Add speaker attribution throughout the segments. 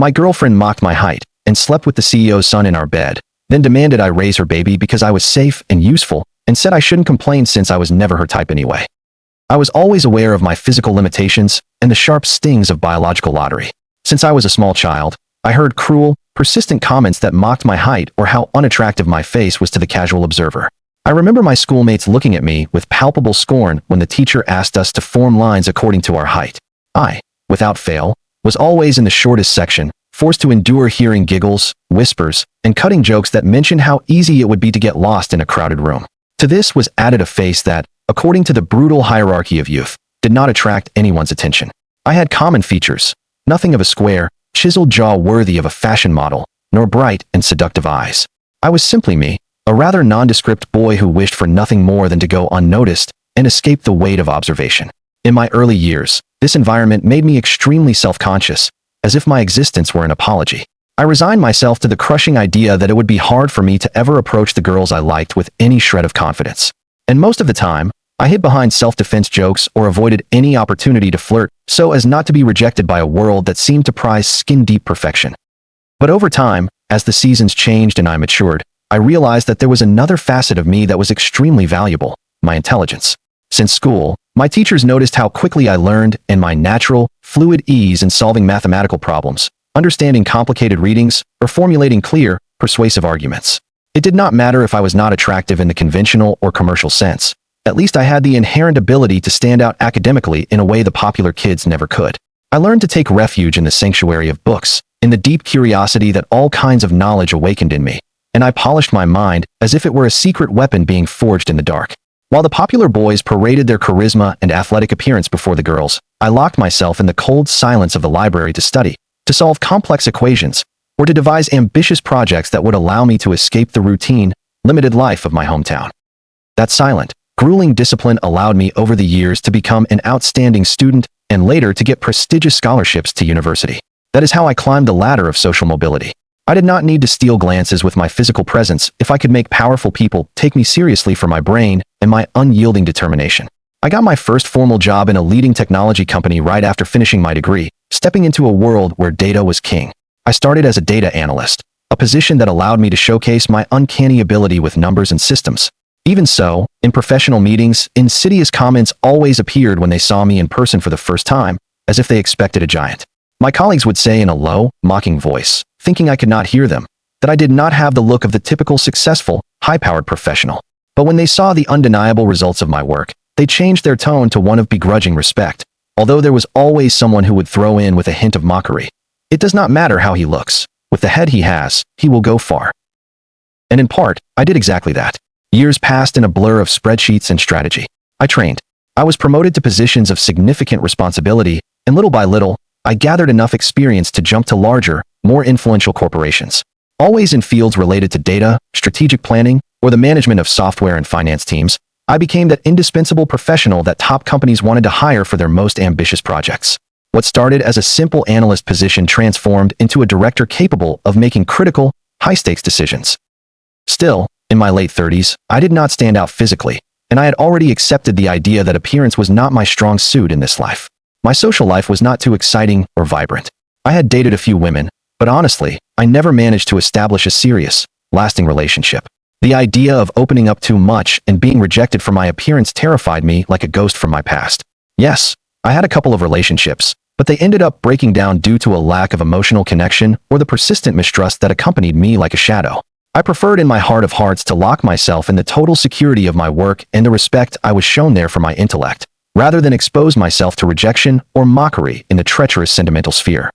Speaker 1: My girlfriend mocked my height and slept with the CEO's son in our bed, then demanded I raise her baby because I was safe and useful, and said I shouldn't complain since I was never her type anyway. I was always aware of my physical limitations and the sharp stings of biological lottery. Since I was a small child, I heard cruel, persistent comments that mocked my height or how unattractive my face was to the casual observer. I remember my schoolmates looking at me with palpable scorn when the teacher asked us to form lines according to our height. I, without fail, was always in the shortest section, forced to endure hearing giggles, whispers, and cutting jokes that mentioned how easy it would be to get lost in a crowded room. To this was added a face that, according to the brutal hierarchy of youth, did not attract anyone's attention. I had common features, nothing of a square, chiseled jaw worthy of a fashion model, nor bright and seductive eyes. I was simply me, a rather nondescript boy who wished for nothing more than to go unnoticed and escape the weight of observation. In my early years, this environment made me extremely self-conscious, as if my existence were an apology. I resigned myself to the crushing idea that it would be hard for me to ever approach the girls I liked with any shred of confidence. And most of the time, I hid behind self-defense jokes or avoided any opportunity to flirt so as not to be rejected by a world that seemed to prize skin-deep perfection. But over time, as the seasons changed and I matured, I realized that there was another facet of me that was extremely valuable: my intelligence. Since school, my teachers noticed how quickly I learned and my natural, fluid ease in solving mathematical problems, understanding complicated readings, or formulating clear, persuasive arguments. It did not matter if I was not attractive in the conventional or commercial sense. At least I had the inherent ability to stand out academically in a way the popular kids never could. I learned to take refuge in the sanctuary of books, in the deep curiosity that all kinds of knowledge awakened in me, and I polished my mind as if it were a secret weapon being forged in the dark. While the popular boys paraded their charisma and athletic appearance before the girls, I locked myself in the cold silence of the library to study, to solve complex equations, or to devise ambitious projects that would allow me to escape the routine, limited life of my hometown. That silent, grueling discipline allowed me over the years to become an outstanding student and later to get prestigious scholarships to university. That is how I climbed the ladder of social mobility. I did not need to steal glances with my physical presence if I could make powerful people take me seriously for my brain and my unyielding determination. I got my first formal job in a leading technology company right after finishing my degree, stepping into a world where data was king. I started as a data analyst, a position that allowed me to showcase my uncanny ability with numbers and systems. Even so, in professional meetings, insidious comments always appeared when they saw me in person for the first time, as if they expected a giant. My colleagues would say in a low, mocking voice, thinking I could not hear them, that I did not have the look of the typical successful, high-powered professional. But when they saw the undeniable results of my work, they changed their tone to one of begrudging respect, although there was always someone who would throw in with a hint of mockery. It does not matter how he looks. With the head he has, he will go far. And in part, I did exactly that. Years passed in a blur of spreadsheets and strategy. I trained. I was promoted to positions of significant responsibility, and little by little, I gathered enough experience to jump to larger, more influential corporations. Always in fields related to data, strategic planning, or the management of software and finance teams, I became that indispensable professional that top companies wanted to hire for their most ambitious projects. What started as a simple analyst position transformed into a director capable of making critical, high-stakes decisions. Still, in my late 30s, I did not stand out physically, and I had already accepted the idea that appearance was not my strong suit in this life. My social life was not too exciting or vibrant. I had dated a few women, but honestly, I never managed to establish a serious, lasting relationship. The idea of opening up too much and being rejected for my appearance terrified me like a ghost from my past. Yes, I had a couple of relationships, but they ended up breaking down due to a lack of emotional connection or the persistent mistrust that accompanied me like a shadow. I preferred in my heart of hearts to lock myself in the total security of my work and the respect I was shown there for my intellect, rather than expose myself to rejection or mockery in the treacherous sentimental sphere.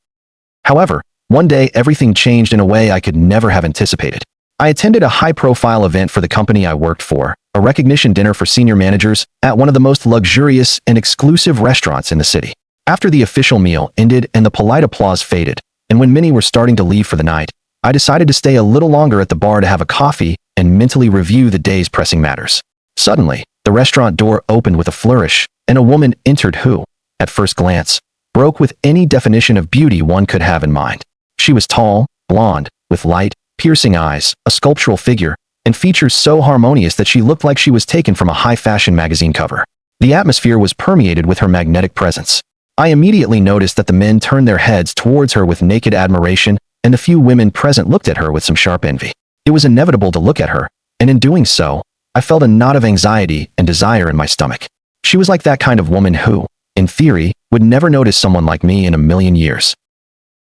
Speaker 1: However, one day everything changed in a way I could never have anticipated. I attended a high-profile event for the company I worked for, a recognition dinner for senior managers at one of the most luxurious and exclusive restaurants in the city. After the official meal ended and the polite applause faded, and when many were starting to leave for the night, I decided to stay a little longer at the bar to have a coffee and mentally review the day's pressing matters. Suddenly, the restaurant door opened with a flourish, and a woman entered who, at first glance, broke with any definition of beauty one could have in mind. She was tall, blonde, with light, piercing eyes, a sculptural figure, and features so harmonious that she looked like she was taken from a high-fashion magazine cover. The atmosphere was permeated with her magnetic presence. I immediately noticed that the men turned their heads towards her with naked admiration, and the few women present looked at her with some sharp envy. It was inevitable to look at her, and in doing so, I felt a knot of anxiety and desire in my stomach. She was like that kind of woman who, in theory, would never notice someone like me in a million years.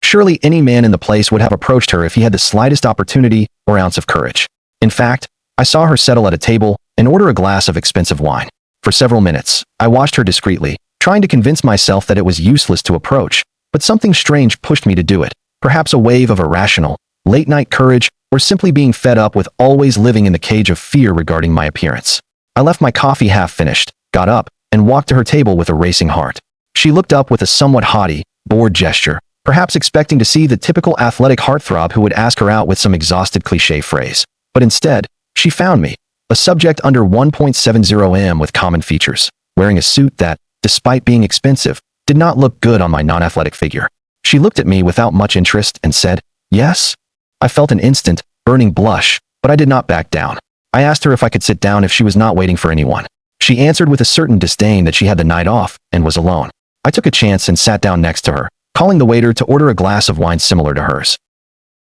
Speaker 1: Surely any man in the place would have approached her if he had the slightest opportunity or ounce of courage. In fact, I saw her settle at a table and order a glass of expensive wine. For several minutes, I watched her discreetly, trying to convince myself that it was useless to approach, but something strange pushed me to do it. Perhaps a wave of irrational, late-night courage, or simply being fed up with always living in the cage of fear regarding my appearance. I left my coffee half finished, got up, and walked to her table with a racing heart. She looked up with a somewhat haughty, bored gesture, perhaps expecting to see the typical athletic heartthrob who would ask her out with some exhausted cliché phrase. But instead, she found me, a subject under 1.70 m with common features, wearing a suit that, despite being expensive, did not look good on my non-athletic figure. She looked at me without much interest and said, "Yes?" I felt an instant, burning blush, but I did not back down. I asked her if I could sit down if she was not waiting for anyone. She answered with a certain disdain that she had the night off and was alone. I took a chance and sat down next to her, calling the waiter to order a glass of wine similar to hers.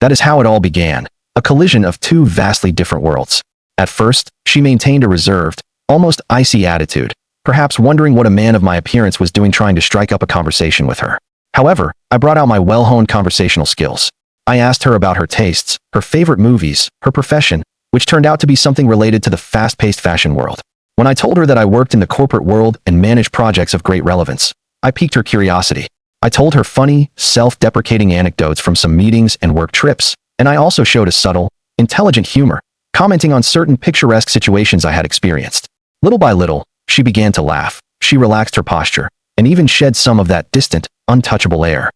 Speaker 1: That is how it all began, a collision of two vastly different worlds. At first, she maintained a reserved, almost icy attitude, perhaps wondering what a man of my appearance was doing trying to strike up a conversation with her. However, I brought out my well-honed conversational skills. I asked her about her tastes, her favorite movies, her profession, which turned out to be something related to the fast-paced fashion world. When I told her that I worked in the corporate world and managed projects of great relevance, I piqued her curiosity. I told her funny, self-deprecating anecdotes from some meetings and work trips, and I also showed a subtle, intelligent humor, commenting on certain picturesque situations I had experienced. Little by little, she began to laugh, she relaxed her posture, and even shed some of that distant, untouchable air.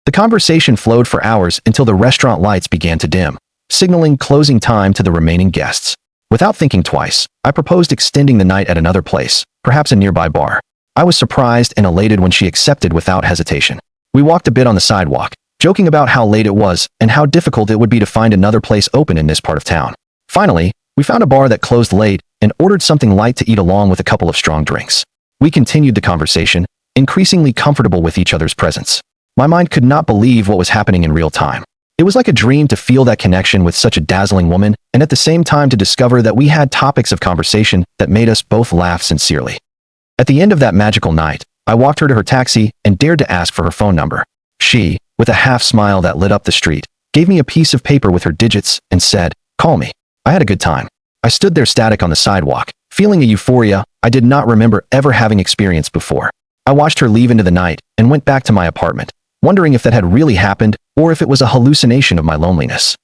Speaker 1: The conversation flowed for hours until the restaurant lights began to dim, signaling closing time to the remaining guests. Without thinking twice, I proposed extending the night at another place, perhaps a nearby bar. I was surprised and elated when she accepted without hesitation. We walked a bit on the sidewalk, joking about how late it was and how difficult it would be to find another place open in this part of town. Finally, we found a bar that closed late and ordered something light to eat along with a couple of strong drinks. We continued the conversation, increasingly comfortable with each other's presence. My mind could not believe what was happening in real time. It was like a dream to feel that connection with such a dazzling woman, and at the same time to discover that we had topics of conversation that made us both laugh sincerely. At the end of that magical night, I walked her to her taxi and dared to ask for her phone number. She, with a half smile that lit up the street, gave me a piece of paper with her digits and said, "Call me." I had a good time. I stood there static on the sidewalk, feeling a euphoria I did not remember ever having experienced before. I watched her leave into the night and went back to my apartment, wondering if that had really happened or if it was a hallucination of my loneliness.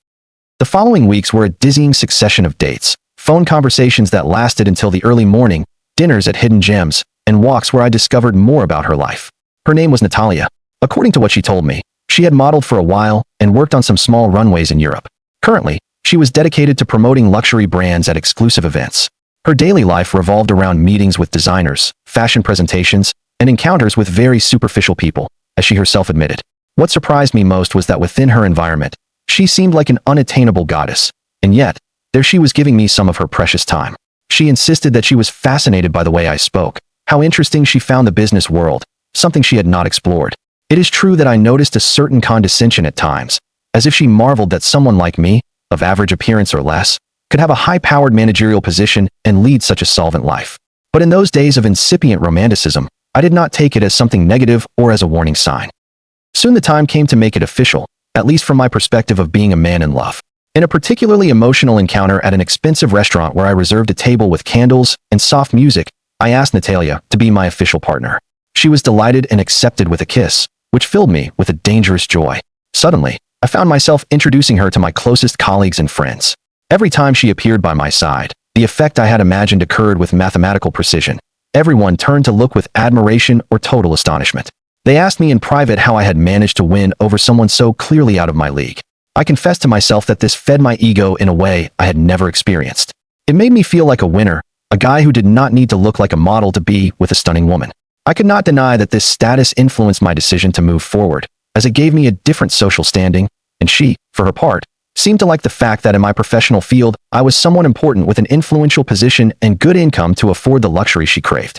Speaker 1: The following weeks were a dizzying succession of dates, phone conversations that lasted until the early morning, dinners at hidden gems, and walks where I discovered more about her life. Her name was Natalia. According to what she told me, she had modeled for a while and worked on some small runways in Europe. Currently, she was dedicated to promoting luxury brands at exclusive events. Her daily life revolved around meetings with designers, fashion presentations, and encounters with very superficial people, as she herself admitted. What surprised me most was that within her environment, she seemed like an unattainable goddess, and yet, there she was giving me some of her precious time. She insisted that she was fascinated by the way I spoke, how interesting she found the business world, something she had not explored. It is true that I noticed a certain condescension at times, as if she marveled that someone like me, of average appearance or less, could have a high-powered managerial position and lead such a solvent life. But in those days of incipient romanticism, I did not take it as something negative or as a warning sign. Soon the time came to make it official, at least from my perspective of being a man in love. In a particularly emotional encounter at an expensive restaurant where I reserved a table with candles and soft music, I asked Natalia to be my official partner. She was delighted and accepted with a kiss, which filled me with a dangerous joy. Suddenly, I found myself introducing her to my closest colleagues and friends. Every time she appeared by my side, the effect I had imagined occurred with mathematical precision. Everyone turned to look with admiration or total astonishment. They asked me in private how I had managed to win over someone so clearly out of my league. I confessed to myself that this fed my ego in a way I had never experienced. It made me feel like a winner, a guy who did not need to look like a model to be with a stunning woman. I could not deny that this status influenced my decision to move forward, as it gave me a different social standing, and she, for her part, seemed to like the fact that in my professional field, I was someone important with an influential position and good income to afford the luxury she craved.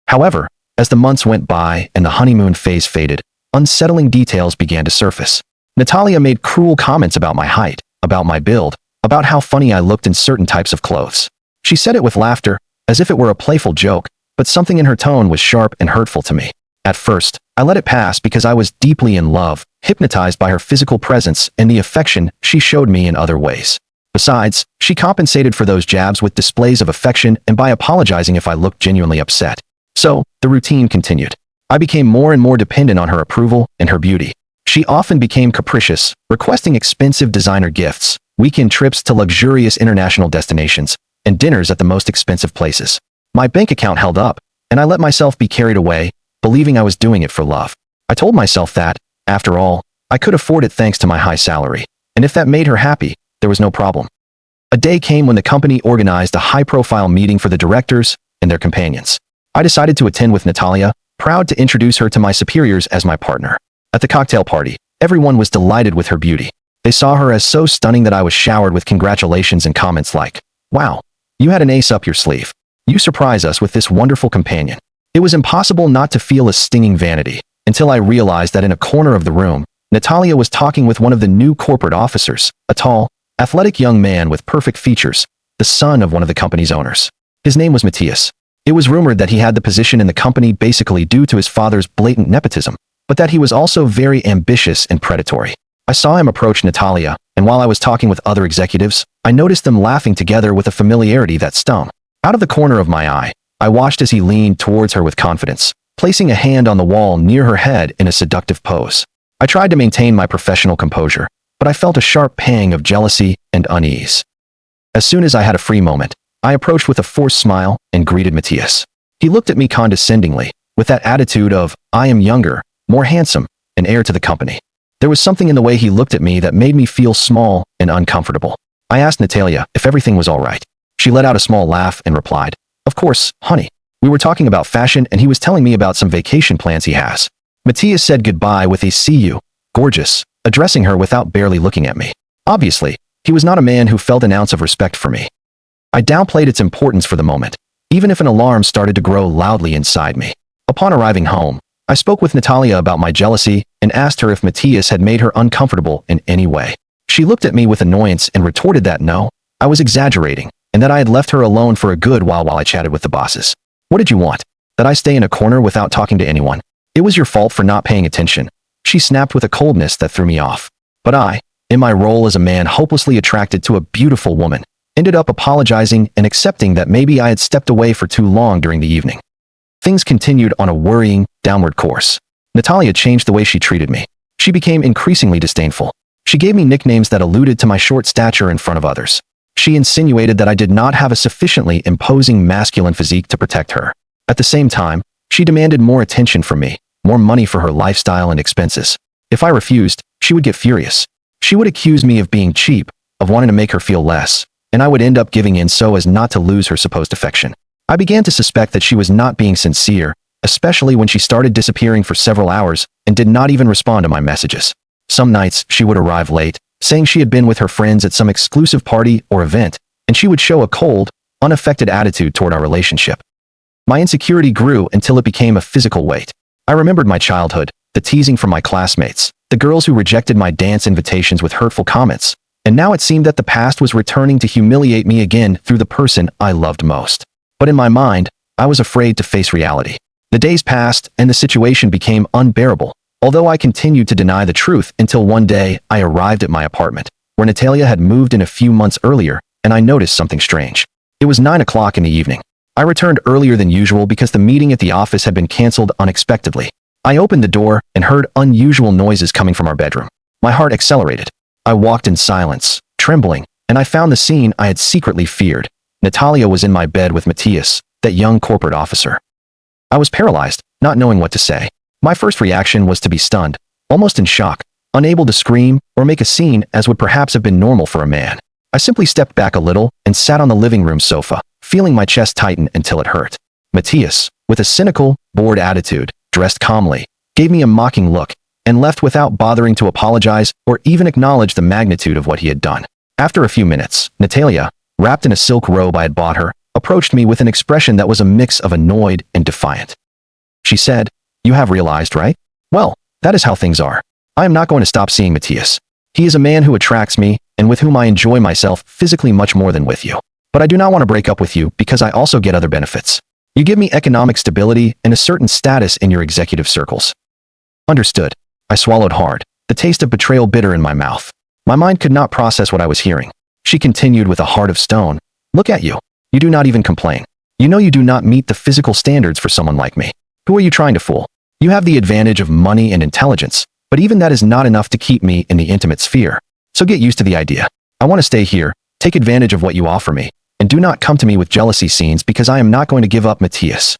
Speaker 1: However, As the months went by and the honeymoon phase faded, unsettling details began to surface. Natalia made cruel comments about my height, about my build, about how funny I looked in certain types of clothes. She said it with laughter, as if it were a playful joke, but something in her tone was sharp and hurtful to me. At first, I let it pass because I was deeply in love, hypnotized by her physical presence and the affection she showed me in other ways. Besides, she compensated for those jabs with displays of affection and by apologizing if I looked genuinely upset. So, the routine continued. I became more and more dependent on her approval and her beauty. She often became capricious, requesting expensive designer gifts, weekend trips to luxurious international destinations, and dinners at the most expensive places. My bank account held up, and I let myself be carried away, believing I was doing it for love. I told myself that, after all, I could afford it thanks to my high salary, and if that made her happy, there was no problem. A day came when the company organized a high-profile meeting for the directors and their companions. I decided to attend with Natalia, proud to introduce her to my superiors as my partner. At the cocktail party, everyone was delighted with her beauty. They saw her as so stunning that I was showered with congratulations and comments like, "Wow, you had an ace up your sleeve. You surprise us with this wonderful companion." It was impossible not to feel a stinging vanity, until I realized that in a corner of the room, Natalia was talking with one of the new corporate officers, a tall, athletic young man with perfect features, the son of one of the company's owners. His name was Matthias. It was rumored that he had the position in the company basically due to his father's blatant nepotism, but that he was also very ambitious and predatory. I saw him approach Natalia, and while I was talking with other executives, I noticed them laughing together with a familiarity that stung. Out of the corner of my eye, I watched as he leaned towards her with confidence, placing a hand on the wall near her head in a seductive pose. I tried to maintain my professional composure, but I felt a sharp pang of jealousy and unease. As soon as I had a free moment, I approached with a forced smile and greeted Matthias. He looked at me condescendingly, with that attitude of, "I am younger, more handsome, and heir to the company." There was something in the way he looked at me that made me feel small and uncomfortable. I asked Natalia if everything was all right. She let out a small laugh and replied, "Of course, honey. We were talking about fashion and he was telling me about some vacation plans he has." Matthias said goodbye with a "See you, gorgeous," addressing her without barely looking at me. Obviously, he was not a man who felt an ounce of respect for me. I downplayed its importance for the moment, even if an alarm started to grow loudly inside me. Upon arriving home, I spoke with Natalia about my jealousy and asked her if Matthias had made her uncomfortable in any way. She looked at me with annoyance and retorted that no, I was exaggerating, and that I had left her alone for a good while I chatted with the bosses. "What did you want? That I stay in a corner without talking to anyone? It was your fault for not paying attention," she snapped with a coldness that threw me off. But I, in my role as a man hopelessly attracted to a beautiful woman, ended up apologizing and accepting that maybe I had stepped away for too long during the evening. Things continued on a worrying, downward course. Natalia changed the way she treated me. She became increasingly disdainful. She gave me nicknames that alluded to my short stature in front of others. She insinuated that I did not have a sufficiently imposing masculine physique to protect her. At the same time, she demanded more attention from me, more money for her lifestyle and expenses. If I refused, she would get furious. She would accuse me of being cheap, of wanting to make her feel less, and I would end up giving in so as not to lose her supposed affection. I began to suspect that she was not being sincere, especially when she started disappearing for several hours and did not even respond to my messages. Some nights, she would arrive late, saying she had been with her friends at some exclusive party or event, and she would show a cold, unaffected attitude toward our relationship. My insecurity grew until it became a physical weight. I remembered my childhood, the teasing from my classmates, the girls who rejected my dance invitations with hurtful comments, and now it seemed that the past was returning to humiliate me again through the person I loved most. But in my mind, I was afraid to face reality. The days passed, and the situation became unbearable, although I continued to deny the truth until one day I arrived at my apartment, where Natalia had moved in a few months earlier, and I noticed something strange. It was 9 o'clock in the evening. I returned earlier than usual because the meeting at the office had been canceled unexpectedly. I opened the door and heard unusual noises coming from our bedroom. My heart accelerated. I walked in silence, trembling, and I found the scene I had secretly feared. Natalia was in my bed with Matthias, that young corporate officer. I was paralyzed, not knowing what to say. My first reaction was to be stunned, almost in shock, unable to scream or make a scene as would perhaps have been normal for a man. I simply stepped back a little and sat on the living room sofa, feeling my chest tighten until it hurt. Matthias, with a cynical, bored attitude, dressed calmly, gave me a mocking look, and left without bothering to apologize or even acknowledge the magnitude of what he had done. After a few minutes, Natalia, wrapped in a silk robe I had bought her, approached me with an expression that was a mix of annoyed and defiant. She said, "You have realized, right? Well, that is how things are. I am not going to stop seeing Matthias. He is a man who attracts me and with whom I enjoy myself physically much more than with you. But I do not want to break up with you because I also get other benefits. You give me economic stability and a certain status in your executive circles." Understood. I swallowed hard, the taste of betrayal bitter in my mouth. My mind could not process what I was hearing. She continued with a heart of stone. "Look at you. You do not even complain. You know you do not meet the physical standards for someone like me. Who are you trying to fool? You have the advantage of money and intelligence, but even that is not enough to keep me in the intimate sphere. So get used to the idea. I want to stay here, take advantage of what you offer me, and do not come to me with jealousy scenes because I am not going to give up Matthias."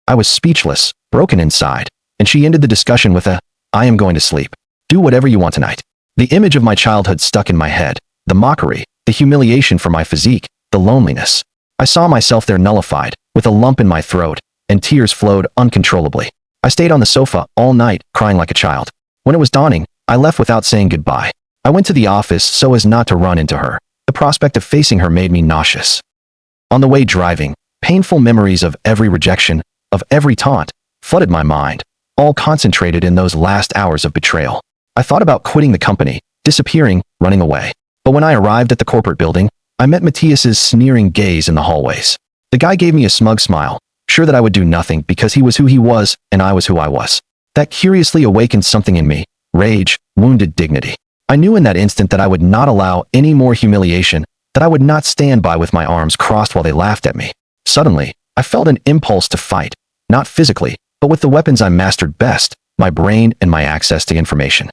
Speaker 1: I was speechless, broken inside, and she ended the discussion with "I am going to sleep. Do whatever you want tonight." The image of my childhood stuck in my head, the mockery, the humiliation for my physique, the loneliness. I saw myself there nullified, with a lump in my throat, and tears flowed uncontrollably. I stayed on the sofa all night, crying like a child. When it was dawning, I left without saying goodbye. I went to the office so as not to run into her. The prospect of facing her made me nauseous. On the way driving, painful memories of every rejection, of every taunt, flooded my mind, all concentrated in those last hours of betrayal. I thought about quitting the company, disappearing, running away. But when I arrived at the corporate building, I met Matthias's sneering gaze in the hallways. The guy gave me a smug smile, sure that I would do nothing because he was who he was and I was who I was. That curiously awakened something in me, rage, wounded dignity. I knew in that instant that I would not allow any more humiliation, that I would not stand by with my arms crossed while they laughed at me. Suddenly, I felt an impulse to fight, not physically, but with the weapons I mastered best, my brain and my access to information.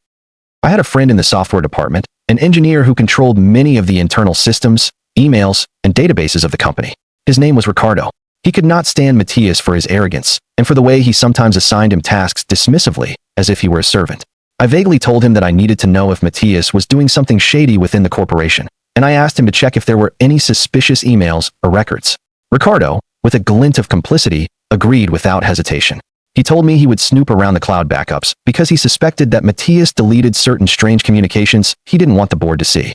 Speaker 1: I had a friend in the software department, an engineer who controlled many of the internal systems, emails, and databases of the company. His name was Ricardo. He could not stand Matthias for his arrogance, and for the way he sometimes assigned him tasks dismissively, as if he were a servant. I vaguely told him that I needed to know if Matthias was doing something shady within the corporation, and I asked him to check if there were any suspicious emails or records. Ricardo, with a glint of complicity, agreed without hesitation. He told me he would snoop around the cloud backups because he suspected that Matthias deleted certain strange communications he didn't want the board to see.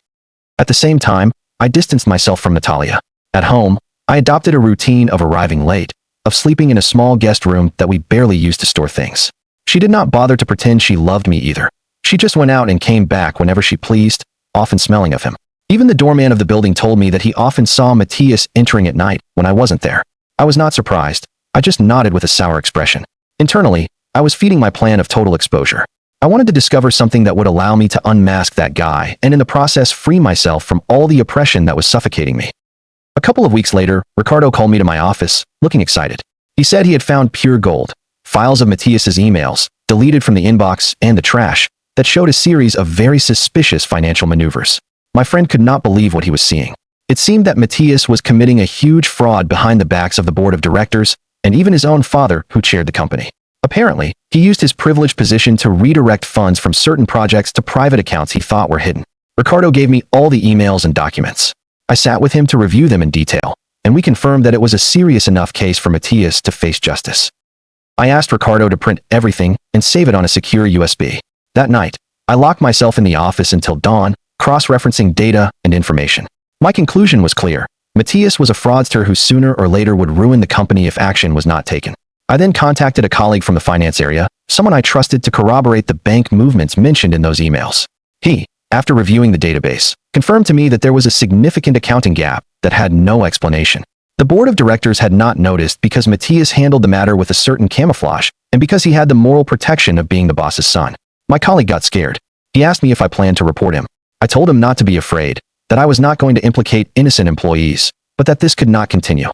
Speaker 1: At the same time, I distanced myself from Natalia. At home, I adopted a routine of arriving late, of sleeping in a small guest room that we barely used to store things. She did not bother to pretend she loved me either. She just went out and came back whenever she pleased, often smelling of him. Even the doorman of the building told me that he often saw Matthias entering at night when I wasn't there. I was not surprised. I just nodded with a sour expression. Internally, I was feeding my plan of total exposure. I wanted to discover something that would allow me to unmask that guy and in the process free myself from all the oppression that was suffocating me. A couple of weeks later, Ricardo called me to my office, looking excited. He said he had found pure gold, files of Matthias's emails, deleted from the inbox and the trash, that showed a series of very suspicious financial maneuvers. My friend could not believe what he was seeing. It seemed that Matthias was committing a huge fraud behind the backs of the board of directors and even his own father, who chaired the company. Apparently, he used his privileged position to redirect funds from certain projects to private accounts he thought were hidden. Ricardo gave me all the emails and documents. I sat with him to review them in detail, and we confirmed that it was a serious enough case for Matthias to face justice. I asked Ricardo to print everything and save it on a secure USB. That night, I locked myself in the office until dawn, cross-referencing data and information. My conclusion was clear. Matthias was a fraudster who sooner or later would ruin the company if action was not taken. I then contacted a colleague from the finance area, someone I trusted to corroborate the bank movements mentioned in those emails. He, after reviewing the database, confirmed to me that there was a significant accounting gap that had no explanation. The board of directors had not noticed because Matthias handled the matter with a certain camouflage and because he had the moral protection of being the boss's son. My colleague got scared. He asked me if I planned to report him. I told him not to be afraid, that I was not going to implicate innocent employees, but that this could not continue.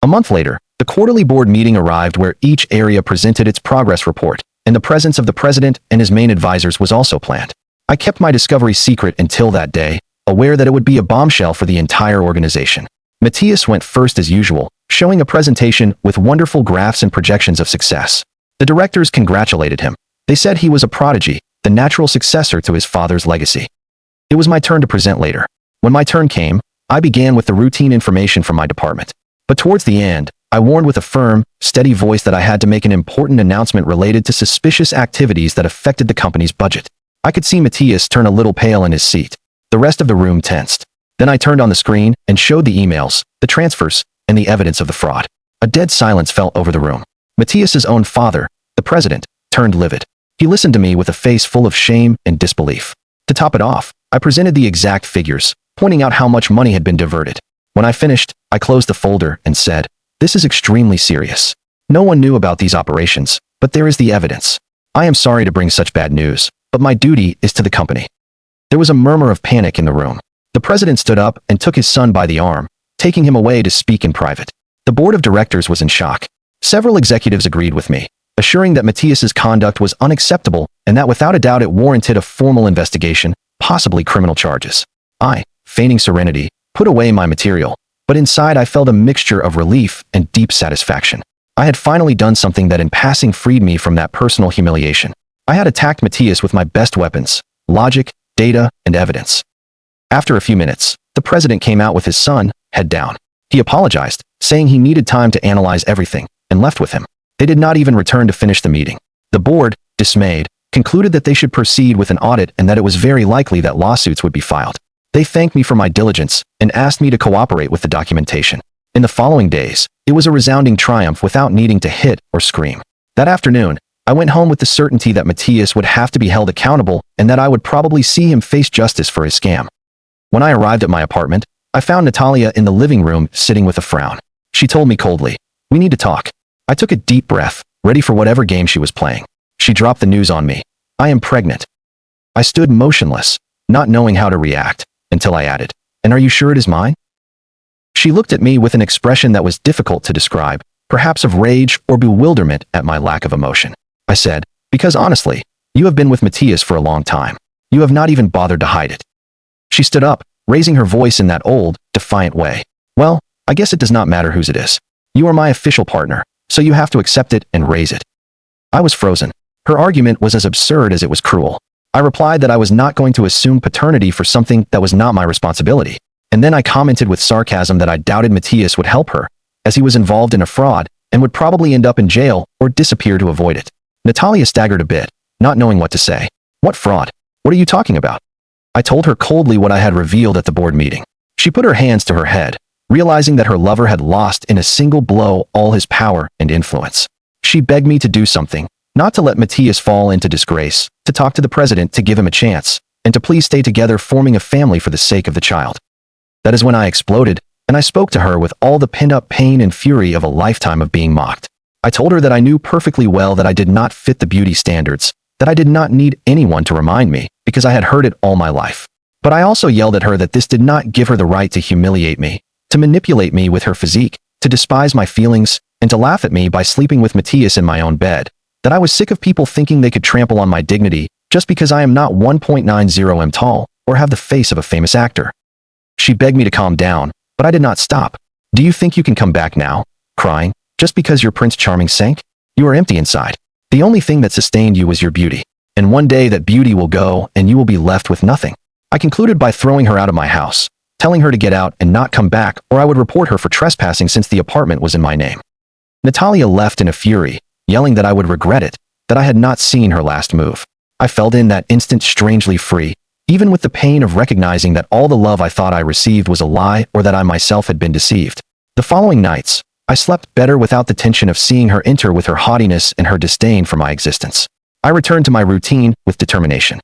Speaker 1: A month later, the quarterly board meeting arrived where each area presented its progress report, and the presence of the president and his main advisors was also planned. I kept my discovery secret until that day, aware that it would be a bombshell for the entire organization. Matthias went first as usual, showing a presentation with wonderful graphs and projections of success. The directors congratulated him. They said he was a prodigy, the natural successor to his father's legacy. It was my turn to present later. When my turn came, I began with the routine information from my department. But towards the end, I warned with a firm, steady voice that I had to make an important announcement related to suspicious activities that affected the company's budget. I could see Matthias turn a little pale in his seat. The rest of the room tensed. Then I turned on the screen and showed the emails, the transfers, and the evidence of the fraud. A dead silence fell over the room. Matthias's own father, the president, turned livid. He listened to me with a face full of shame and disbelief. To top it off, I presented the exact figures, pointing out how much money had been diverted. When I finished, I closed the folder and said, "This is extremely serious. No one knew about these operations, but there is the evidence. I am sorry to bring such bad news, but my duty is to the company." There was a murmur of panic in the room. The president stood up and took his son by the arm, taking him away to speak in private. The board of directors was in shock. Several executives agreed with me, assuring that Matthias's conduct was unacceptable and that without a doubt it warranted a formal investigation, possibly criminal charges. I, feigning serenity, put away my material, but inside I felt a mixture of relief and deep satisfaction. I had finally done something that in passing freed me from that personal humiliation. I had attacked Matthias with my best weapons: logic, data, and evidence. After a few minutes, the president came out with his son, head down. He apologized, saying he needed time to analyze everything, and left with him. They did not even return to finish the meeting. The board, dismayed, concluded that they should proceed with an audit and that it was very likely that lawsuits would be filed. They thanked me for my diligence and asked me to cooperate with the documentation. In the following days, it was a resounding triumph without needing to hit or scream. That afternoon, I went home with the certainty that Matthias would have to be held accountable and that I would probably see him face justice for his scam. When I arrived at my apartment, I found Natalia in the living room sitting with a frown. She told me coldly, "We need to talk." I took a deep breath, ready for whatever game she was playing. She dropped the news on me. "I am pregnant." I stood motionless, not knowing how to react, until I added, "And are you sure it is mine?" She looked at me with an expression that was difficult to describe, perhaps of rage or bewilderment at my lack of emotion. I said, "Because honestly, you have been with Matthias for a long time. You have not even bothered to hide it." She stood up, raising her voice in that old, defiant way. "Well, I guess it does not matter whose it is. You are my official partner, so you have to accept it and raise it." I was frozen. Her argument was as absurd as it was cruel. I replied that I was not going to assume paternity for something that was not my responsibility. And then I commented with sarcasm that I doubted Matthias would help her, as he was involved in a fraud and would probably end up in jail or disappear to avoid it. Natalia staggered a bit, not knowing what to say. "What fraud? What are you talking about?" I told her coldly what I had revealed at the board meeting. She put her hands to her head, realizing that her lover had lost in a single blow all his power and influence. She begged me to do something, not to let Matthias fall into disgrace, to talk to the president to give him a chance, and to please stay together forming a family for the sake of the child. That is when I exploded, and I spoke to her with all the pent-up pain and fury of a lifetime of being mocked. I told her that I knew perfectly well that I did not fit the beauty standards, that I did not need anyone to remind me, because I had heard it all my life. But I also yelled at her that this did not give her the right to humiliate me, to manipulate me with her physique, to despise my feelings, and to laugh at me by sleeping with Matthias in my own bed, that I was sick of people thinking they could trample on my dignity just because I am not 1.90 m tall or have the face of a famous actor. She begged me to calm down, but I did not stop. "Do you think you can come back now, crying, just because your Prince Charming sank? You are empty inside. The only thing that sustained you was your beauty. And one day that beauty will go and you will be left with nothing." I concluded by throwing her out of my house, telling her to get out and not come back or I would report her for trespassing since the apartment was in my name. Natalia left in a fury, yelling that I would regret it, that I had not seen her last move. I felt in that instant strangely free, even with the pain of recognizing that all the love I thought I received was a lie or that I myself had been deceived. The following nights, I slept better without the tension of seeing her enter with her haughtiness and her disdain for my existence. I returned to my routine with determination.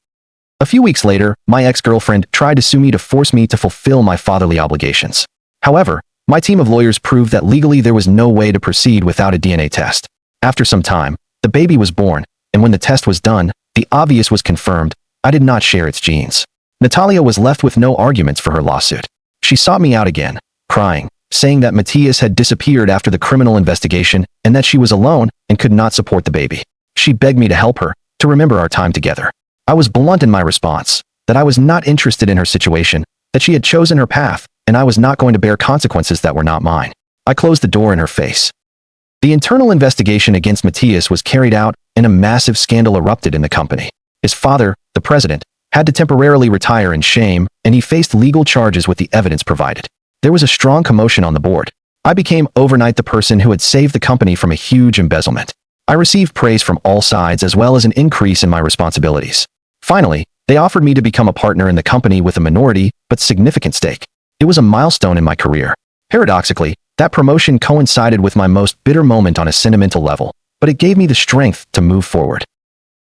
Speaker 1: A few weeks later, my ex-girlfriend tried to sue me to force me to fulfill my fatherly obligations. However, my team of lawyers proved that legally there was no way to proceed without a DNA test. After some time, the baby was born, and when the test was done, the obvious was confirmed: I did not share its genes. Natalia was left with no arguments for her lawsuit. She sought me out again, crying, saying that Matthias had disappeared after the criminal investigation and that she was alone and could not support the baby. She begged me to help her, to remember our time together. I was blunt in my response, that I was not interested in her situation, that she had chosen her path, and I was not going to bear consequences that were not mine. I closed the door in her face. The internal investigation against Matthias was carried out, and a massive scandal erupted in the company. His father, the president, had to temporarily retire in shame, and he faced legal charges with the evidence provided. There was a strong commotion on the board. I became overnight the person who had saved the company from a huge embezzlement. I received praise from all sides as well as an increase in my responsibilities. Finally, they offered me to become a partner in the company with a minority but significant stake. It was a milestone in my career. Paradoxically, that promotion coincided with my most bitter moment on a sentimental level, but it gave me the strength to move forward.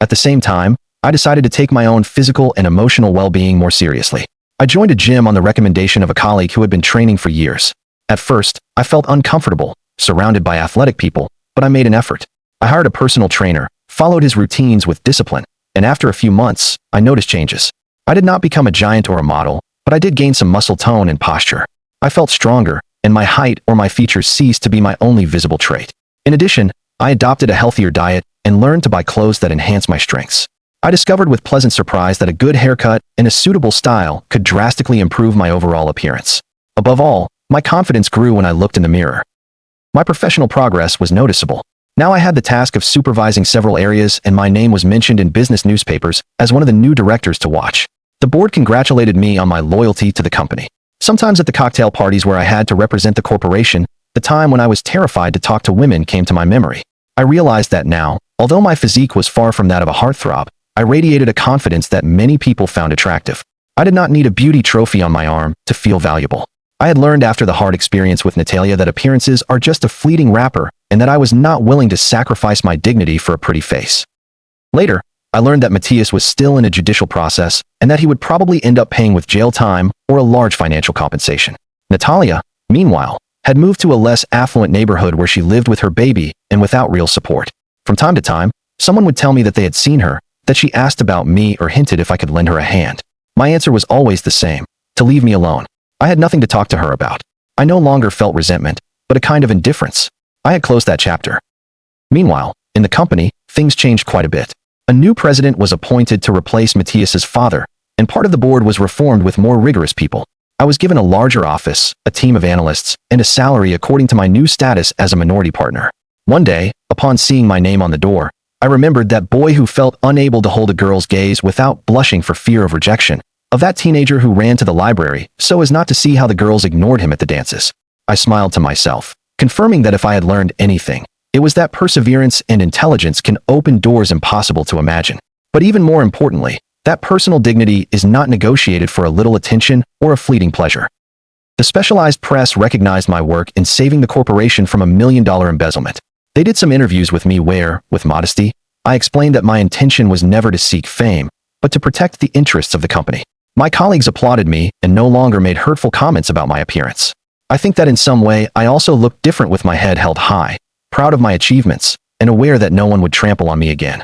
Speaker 1: At the same time, I decided to take my own physical and emotional well-being more seriously. I joined a gym on the recommendation of a colleague who had been training for years. At first, I felt uncomfortable, surrounded by athletic people, but I made an effort. I hired a personal trainer, followed his routines with discipline, and after a few months, I noticed changes. I did not become a giant or a model, but I did gain some muscle tone and posture. I felt stronger, and my height or my features ceased to be my only visible trait. In addition, I adopted a healthier diet and learned to buy clothes that enhance my strengths. I discovered with pleasant surprise that a good haircut and a suitable style could drastically improve my overall appearance. Above all, my confidence grew when I looked in the mirror. My professional progress was noticeable. Now I had the task of supervising several areas, and my name was mentioned in business newspapers as one of the new directors to watch. The board congratulated me on my loyalty to the company. Sometimes at the cocktail parties where I had to represent the corporation, the time when I was terrified to talk to women came to my memory. I realized that now, although my physique was far from that of a heartthrob, I radiated a confidence that many people found attractive. I did not need a beauty trophy on my arm to feel valuable. I had learned after the hard experience with Natalia that appearances are just a fleeting wrapper, and that I was not willing to sacrifice my dignity for a pretty face. Later, I learned that Matthias was still in a judicial process, and that he would probably end up paying with jail time or a large financial compensation. Natalia, meanwhile, had moved to a less affluent neighborhood where she lived with her baby and without real support. From time to time, someone would tell me that they had seen her, that she asked about me or hinted if I could lend her a hand. My answer was always the same: to leave me alone. I had nothing to talk to her about. I no longer felt resentment, but a kind of indifference. I had closed that chapter. Meanwhile, in the company, things changed quite a bit. A new president was appointed to replace Matthias's father, and part of the board was reformed with more rigorous people. I was given a larger office, a team of analysts, and a salary according to my new status as a minority partner. One day, upon seeing my name on the door, I remembered that boy who felt unable to hold a girl's gaze without blushing for fear of rejection, of that teenager who ran to the library so as not to see how the girls ignored him at the dances. I smiled to myself, confirming that if I had learned anything, it was that perseverance and intelligence can open doors impossible to imagine. But even more importantly, that personal dignity is not negotiated for a little attention or a fleeting pleasure. The specialized press recognized my work in saving the corporation from $1 million embezzlement. They did some interviews with me where, with modesty, I explained that my intention was never to seek fame, but to protect the interests of the company. My colleagues applauded me and no longer made hurtful comments about my appearance. I think that in some way I also looked different with my head held high, proud of my achievements, and aware that no one would trample on me again.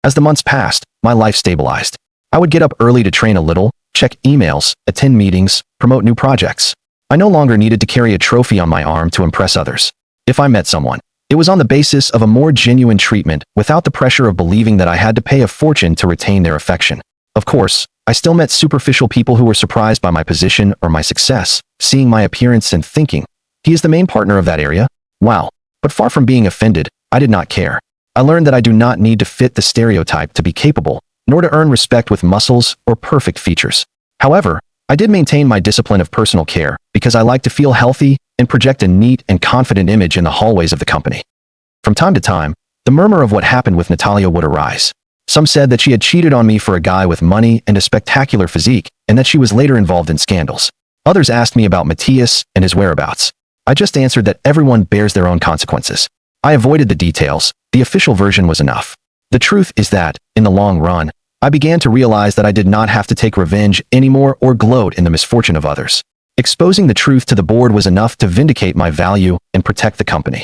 Speaker 1: As the months passed, my life stabilized. I would get up early to train a little, check emails, attend meetings, promote new projects. I no longer needed to carry a trophy on my arm to impress others. If I met someone, it was on the basis of a more genuine treatment without the pressure of believing that I had to pay a fortune to retain their affection. Of course, I still met superficial people who were surprised by my position or my success, seeing my appearance and thinking, "He is the main partner of that area? Wow." But far from being offended, I did not care. I learned that I do not need to fit the stereotype to be capable, nor to earn respect with muscles or perfect features. However, I did maintain my discipline of personal care because I like to feel healthy and project a neat and confident image in the hallways of the company. From time to time, the murmur of what happened with Natalia would arise. Some said that she had cheated on me for a guy with money and a spectacular physique, and that she was later involved in scandals. Others asked me about Matthias and his whereabouts. I just answered that everyone bears their own consequences. I avoided the details. The official version was enough. The truth is that, in the long run, I began to realize that I did not have to take revenge anymore or gloat in the misfortune of others. Exposing the truth to the board was enough to vindicate my value and protect the company.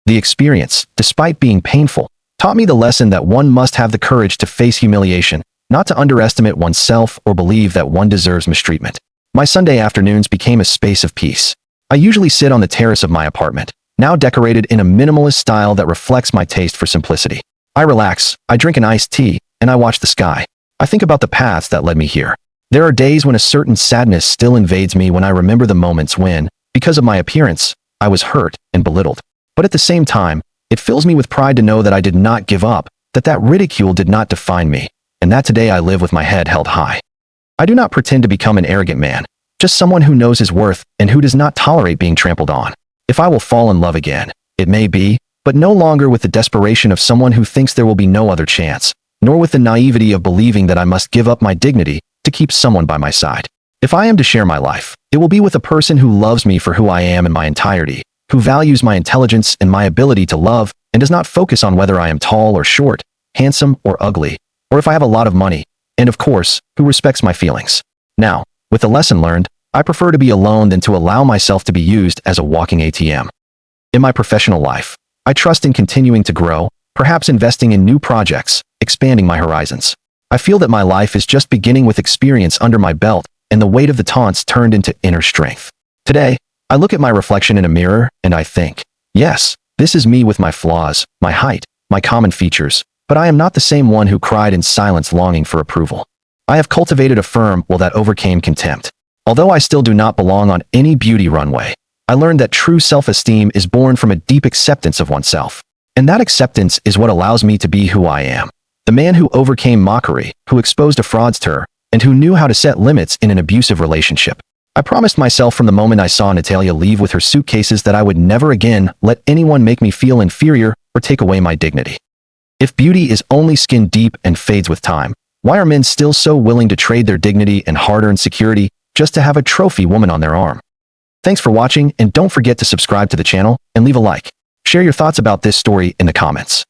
Speaker 1: The experience, despite being painful, taught me the lesson that one must have the courage to face humiliation, not to underestimate oneself or believe that one deserves mistreatment. My Sunday afternoons became a space of peace. I usually sit on the terrace of my apartment, now decorated in a minimalist style that reflects my taste for simplicity. I relax, I drink an iced tea, and I watch the sky. I think about the paths that led me here. There are days when a certain sadness still invades me when I remember the moments when, because of my appearance, I was hurt and belittled. But at the same time, it fills me with pride to know that I did not give up, that ridicule did not define me, and that today I live with my head held high. I do not pretend to become an arrogant man, just someone who knows his worth and who does not tolerate being trampled on. If I will fall in love again, it may be, but no longer with the desperation of someone who thinks there will be no other chance, nor with the naivety of believing that I must give up my dignity to keep someone by my side. If I am to share my life, it will be with a person who loves me for who I am in my entirety, who values my intelligence and my ability to love, and does not focus on whether I am tall or short, handsome or ugly, or if I have a lot of money, and of course, who respects my feelings. Now, with the lesson learned, I prefer to be alone than to allow myself to be used as a walking ATM. In my professional life, I trust in continuing to grow, perhaps investing in new projects, expanding my horizons. I feel that my life is just beginning with experience under my belt and the weight of the taunts turned into inner strength. Today, I look at my reflection in a mirror and I think, yes, this is me with my flaws, my height, my common features, but I am not the same one who cried in silence longing for approval. I have cultivated a firm will that overcame contempt. Although I still do not belong on any beauty runway, I learned that true self-esteem is born from a deep acceptance of oneself. And that acceptance is what allows me to be who I am. The man who overcame mockery, who exposed a fraudster, and who knew how to set limits in an abusive relationship. I promised myself from the moment I saw Natalia leave with her suitcases that I would never again let anyone make me feel inferior or take away my dignity. If beauty is only skin deep and fades with time, why are men still so willing to trade their dignity and hard-earned security just to have a trophy woman on their arm? Thanks for watching, and don't forget to subscribe to the channel and leave a like. Share your thoughts about this story in the comments.